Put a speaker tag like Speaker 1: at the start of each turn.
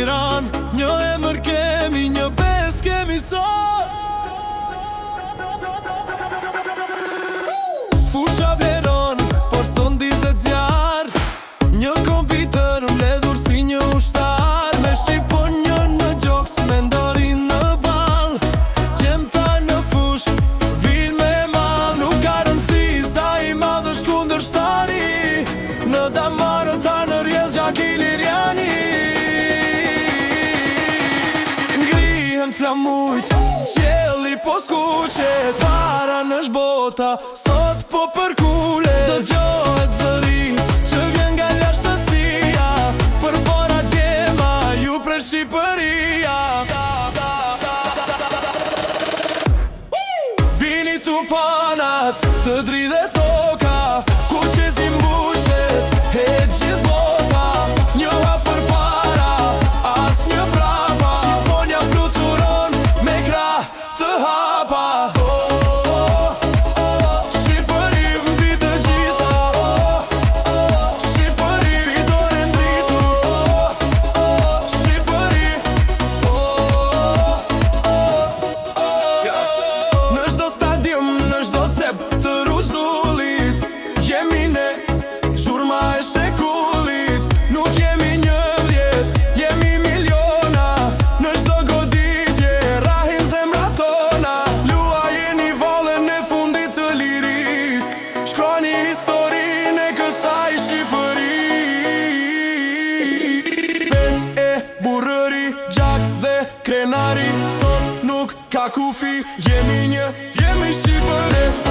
Speaker 1: Tiran, një emër kemi, një bes kemi sot. Fusha vleron, por son dizet zjar. Një kompiter mbledhur si një ushtar. Me shqipon një në gjoks, me ndorin në bal. Gjemta në fush, vil me mal. Nuk ka rëndësi sa i madh është kundër shtari. Në damarë ta në rjedh gjak i lirjani. Ngrihen flamujt, qelli po skuqet. Para në shbota, sot po përkule. Dëgjohet zëri që vjen nga lashtësia. Për bora gjema, ju për Shqipëria. Bini tu panat, të dridhe toka. Ku që si mbushet, e gjithë bota. Një hap për para, as një brapa. Shqiponja fluturon me krah të hapa. Shqipëri mbi të gjitha. Shqipëri fitore ndritur. Shqipëri në çdo stadium, në çdo cep të ruzullit. Jemi ne, zhurma e shekullit. Nuk jemi një vjet, jemi miliona. Në çdo goditje, rahin zemrat tona. Luajeni vallën e fundit të liris. Shkroni historinë e kësaj Shqipëri. Pes e burrëri, gjak dhe krenari. Sot nuk ka kufi, jemi një, jemi Shqipëri.